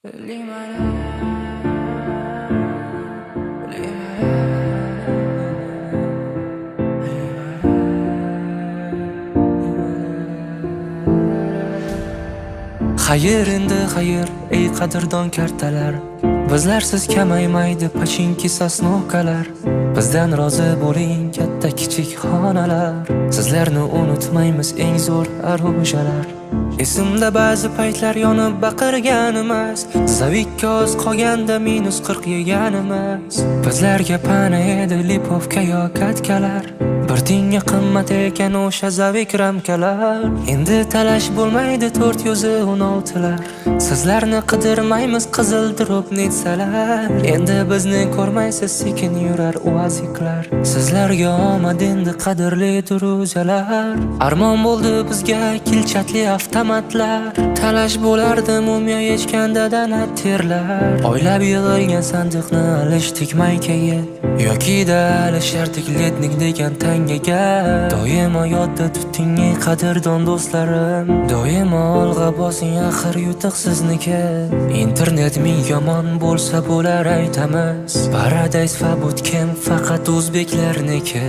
Xayr endi xayr, ey qadrdon kartalar. Bizlarsiz kamaymaydi pachinki sosnovkalar. Bizdan rozi bo'ling katta kichik xonalar. Sizlarni unutmaymiz eng zo'r arojalar. Esimda ba'zi paytlar yonib baqirganimiz, zavikka oz qolganda -40 yeganimiz. Bizlarga pana edi lipovka yo katkalar. Bir tinga qimmat ekan o'sha zavik ramkalar. Endi talash bo'lmaydi 416lar. Sizlarni qidirmaymiz qizil drop netsalar. Endi bizni ko'rmaysiz sekin yurar uaziklar. Sizlarga omad endi qadrli duruzalar. Armon bo'ldi bizga kilchatli avtomatlar. Talash bo'lardi mumyo yechganda danat terlar. Oylab yig'ilgan sandiqni alishdik maykaga yoki da alishardik letnik degan tangaga. Doimo yodda tuting ey qadrdon do'stlarim. Doimo olg'a bosing axir yutuq sizniki. Internet ming yomon bo'lsa bo'lar aytamiz. Paradise va bootcamp faqat o'zbeklarniki.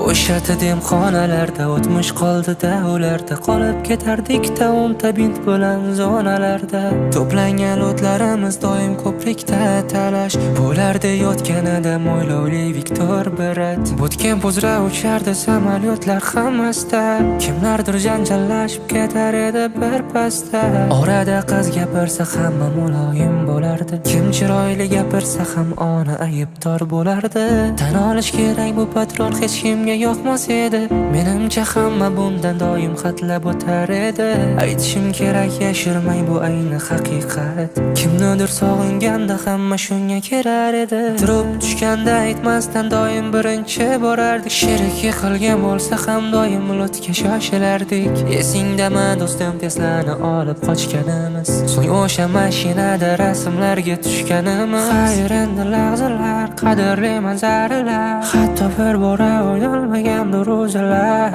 O'sha demxonalarda o'tmish qoldi davlarda. Qolib ketardik-da o'nta bint bilan zonalarda. To'plangan o'tlarimiz doim ko'prikda talash bo'lardi yotganida mo'ylovli Viktor Berat. Bootcamp uzra uchardi samolyotlar hammasda. Kimlardir janjallashib ketar edi bir pasda. Orada qiz gapirsa hamma muloyim bo'lardi. Kim chiroyli gapirsa ham ona aybdor bo'lardi. Tan olish kerak bu patron hech kimga yoqmas edi. Menimcha hamma bundan doim xatlab o'tar edi. Aytishim kerak yashirmay bu ayni haqiqat. Kimnidir sog'inganda hamma shunga kirar edi. Turib tushganda aytmasdan doim birinchi borardik. Sherik yiqilgan bo'lsa ham doim lutga shoshilardik. Esingdami do'stim Tesla'ni olib qochganimiz, so'ng o'sha mashinada rasmlarga tushganimiz. Xayr endi lahzalar, qadrli manzaralar, hatto bir bora olmagandir o'zalar.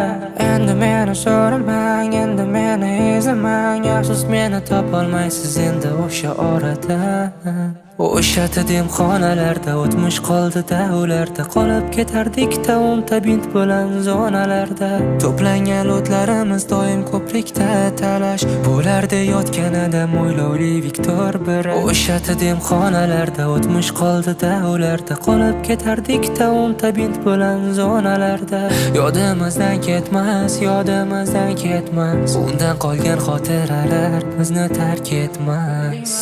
Endi meni so'ramang, endi meni izlamang. Afsus meni topolmaysiz endi o'sha oradan. O'sha demxonalarda o'tmish qoldi davlarda. Qolib ketardik-da o'nta bint bilan zonalarda. To'plangan o'tlarimiz doim ko'prikda talash bo'lardi yotganida mo'ylovli Viktor Berat. O'sha demxonalarda o'tmish qoldi davlarda. Qolib ketardik-da o'nta bint bilan zonalarda. Yodimizdan ketmas, yodimizdan ketmas. Undan qolgan xotiralar bizni tark etmas.